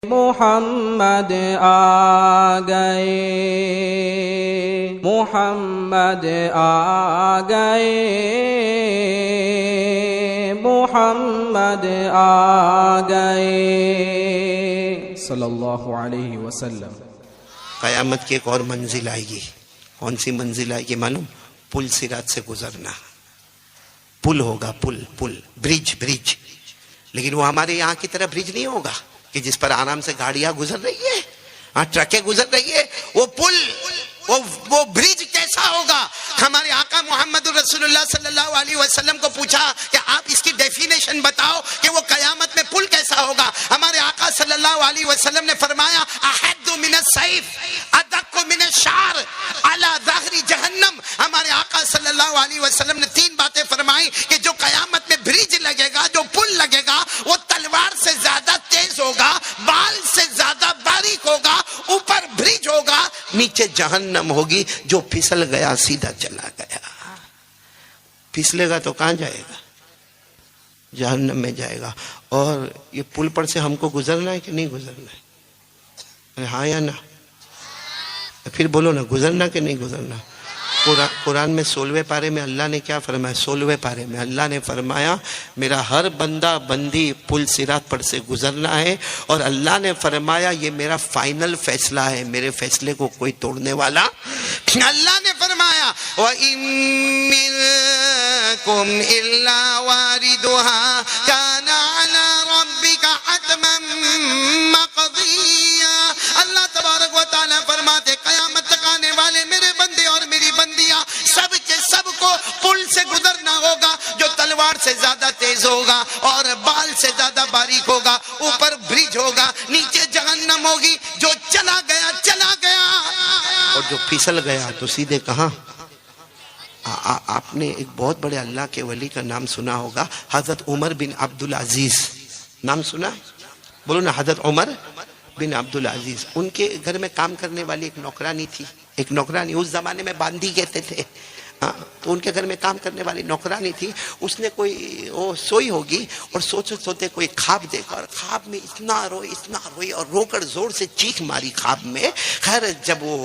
محمد آ گئے، محمد آ گئے، محمد آ گئے صلی اللہ علیہ وسلم۔ قیامت کی ایک اور منزل آئے گی۔ کون سی منزل آئے گی معلوم؟ پل صراط سے گزرنا۔ پل ہوگا، پل برج، لیکن وہ ہمارے یہاں کی طرح برج نہیں ہوگا کہ جس پر آرام سے گاڑیاں گزر رہی ہے، ٹرکیں گزر رہی ہے۔ وہ پل، وہ برج کیسا ہوگا؟ ہمارے آقا محمد رسول اللہ صلی اللہ علیہ وسلم کو پوچھا کہ آپ اس کی ڈیفینیشن بتاؤ کہ وہ قیامت میں پل کیسا ہوگا۔ ہمارے آقا صلی اللہ علیہ وسلم نے فرمایا احد من السیف ادق من الشعر علی ظہر جہنم۔ ہمارے آقا صلی اللہ علیہ وسلم نے تین باتیں فرمائی کہ جو قیامت میں برج لگے گا، جو پل لگے گا، وہ تلوار سے زیادہ تیز ہوگا، بال سے زیادہ باریک ہوگا، اوپر برج ہوگا، نیچے جہنم ہوگی۔ جو پھسل گیا سیدھا چلا گیا۔ پھسلے گا تو کہاں جائے گا؟ جہنم میں جائے گا۔ اور یہ پل پر سے ہم کو گزرنا ہے کہ نہیں گزرنا ہے؟ ہاں یا نہ؟ پھر بولو نا، گزرنا کہ نہیں گزرنا؟ قرآن میں 16ویں پارے میں اللہ نے کیا فرمایا؟ 16ویں پارے میں اللہ نے فرمایا میرا ہر بندہ بندی پل صراط پر سے گزرنا ہے، اور اللہ نے فرمایا یہ میرا فائنل فیصلہ ہے، میرے فیصلے کو کوئی توڑنے والا۔ اللہ نے فرمایا وَإِن مِّنكُمْ إِلَّا وَارِدُهَا كَانَ عَلَى رَبِّكَ حَتْمًا مَّقْضِيًّا۔ اللہ تبارک و تعالیٰ فرماتے قیامت تک آنے والے میرے بندے اور میری بندیاں سب کے سب کو پل سے گزرنا ہوگا، جو تلوار سے زیادہ تیز ہوگا اور بال سے زیادہ باریک ہوگا، اوپر برج ہوگا، نیچے جہنم ہوگی۔ جو چلا گیا چلا گیا، اور جو پھسل گیا تو سیدھے کہاں؟ آپ نے ایک بہت بڑے اللہ کے ولی کا نام سنا ہوگا، حضرت عمر بن عبدالعزیز۔ نام سنا ہے؟ بولو نا، حضرت عمر بن عبدالعزیز۔ ان کے گھر میں کام کرنے والی ایک نوکرانی تھی۔ ایک نوکرانی، اس زمانے میں باندھی کہتے تھے، تو ان کے گھر میں کام کرنے والی نوکرانی تھی۔ اس نے کوئی وہ سوئی ہوگی اور سوچتے سوچتے کوئی خواب دیکھا، اور خواب میں اتنا روئی اور رو کر زور سے چیخ ماری خواب میں۔ خیر جب وہ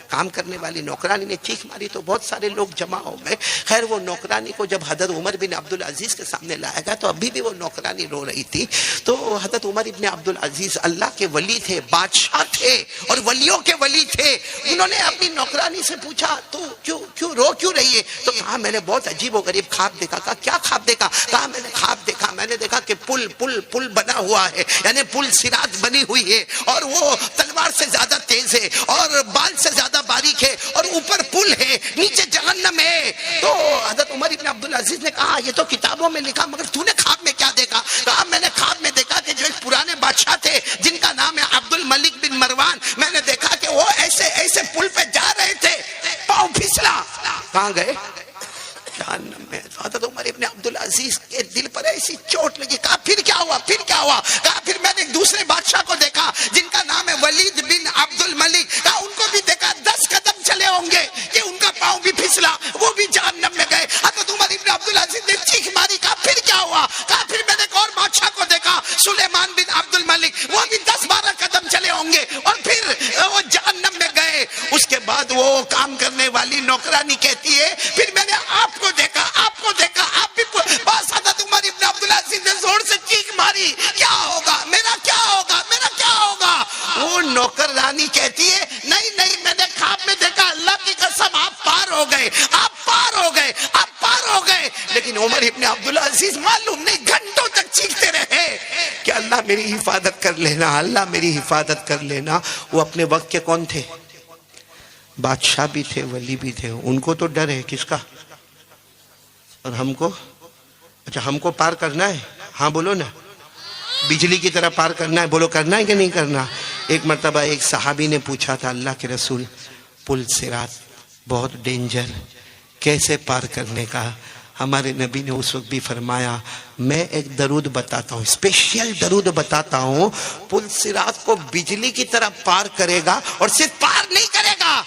کام کرنے والی نوکرانی نے چیخ ماری تو بہت سارے لوگ جمع ہو گئے۔ خیر وہ نوکرانی کو جب حضرت عمر بن عبدالعزیز کے سامنے لایا گیا تو ابھی بھی وہ نوکرانی رو رہی تھی۔ تو حضرت عمر ابن عبدالعزیز اللہ کے ولی تھے، بادشاہ تھے اور ولیوں کے ولی تھے۔ انہوں نے اپنی نوکرانی سے پوچھا تو کیوں رو کیوں رہی ہے؟ تو کہا میں نے بہت عجیب و غریب خواب دیکھا۔ کہا کیا خواب دیکھا؟ کہا میں نے خواب دیکھا، میں نے دیکھا کہ پل بنا ہوا ہے، یعنی پل صراط بنی ہوئی ہے، اور وہ تلوار سے زیادہ تیز ہے اور بال سے زیادہ باریک ہے، اور اوپر پل ہے، نیچے جہنم ہے۔ تو حضرت عمر ابن عبدالعزیز نے کہا یہ تو کتابوں میں لکھا، مگر تو نے خواب میں کیا دیکھا؟ کہا میں نے خواب میں دیکھا کہ جو ایک پرانے بادشاہ تھے جن کا نام ہے عبد الملک بن مروان، میں نے دیکھا کہ وہ ایسے پل پہ جا رہے تھے، پاؤں پھسلا۔ کہاں گئے؟ جہنم میں۔ حضرت عمر ابن عبدالعزیز کے دل پر ایسی چوٹ لگی۔ کہا پھر کیا ہوا؟ کہا پھر میں نے ایک دوسرے بادشاہ کو دیکھا جن کا نام ہے ولید بن عبد الملک۔ کہا ان کو بھی دیکھا، 10 قدم چلے ہوں گے کہ ان کا پاؤں بھی پھسلا، وہ بھی جہنم میں گئے۔ حضرت عمر ابن عبدالعزیز نے چیخ ماری۔ کہا پھر کیا ہوا؟ کہا پھر میں نے ایک اور بادشاہ کو دیکھا سلیمان بن عبد الملک، وہ بھی 10-12 قدم چلے ہوں گے اور پھر وہ جہنم میں گئے۔ اس کے بعد وہ کام کرنے والی نوکرانی کہتی ہے پھر میں نے آپ کو دیکھا، آپ بھی بس۔ حضرت عمر ابن عبدالعزیز نے زور سے چیخ ماری، کیا ہوگا میرا؟ وہ نوکرانی کہتی ہے نہیں میں نے خواب میں دیکھا، اللہ کی قسم آپ پار ہو گئے۔ لیکن عمر ابن عبدالعزیز معلوم نہیں گھنٹوں تک چیختے رہے کہ اللہ میری حفاظت کر لینا، اللہ میری حفاظت کر لینا۔ وہ اپنے وقت کے کون تھے؟ بادشاہ بھی تھے، ولی بھی تھے۔ ان کو تو ڈر ہے کس کا؟ اور ہم کو؟ اچھا ہم کو پار کرنا ہے؟ ہاں بولو نا، بجلی کی طرح پار کرنا ہے۔ بولو کرنا ہے کہ نہیں کرنا؟ ایک مرتبہ ایک صحابی نے پوچھا تھا اللہ کے رسول پل صراط بہت ڈینجر، کیسے پار کرنے کا؟ ہمارے نبی نے اس وقت بھی فرمایا میں ایک درود بتاتا ہوں، اسپیشل درود بتاتا ہوں، پل صراط کو بجلی کی طرح پار کرے گا، اور صرف پار نہیں کرے گا،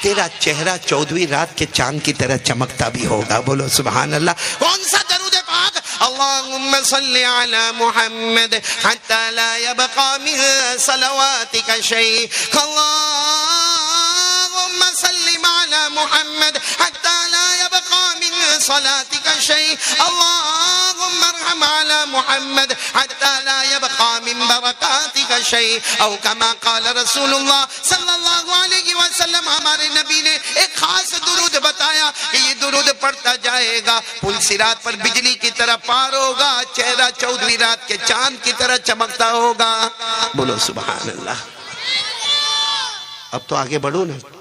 تیرا چہرہ 14ویں رات کے چاند کی طرح چمکتا بھی ہوگا۔ بولو سبحان اللہ۔ کون سا درود پاک؟ اللهم صل على محمد حتى لا يبقى من صلواتك شيء اللهم سلم على محمد حتى لا يبقى من صلاتك شيء اللهم ارحم على محمد حتى لا يبقى من بركاتك شيء او كما قال رسول اللہ صلی اللہ علیہ وسلم. ہمارے نبی نے ایک خاص درود بتایا کہ یہ درود پڑھتا جائے گا پل صراط پر بجلی کی طرح پار ہوگا, چہرہ 14ویں رات کے چاند کی طرح چمکتا ہوگا. بولو سبحان اللہ. اب تو آگے بڑھو نا.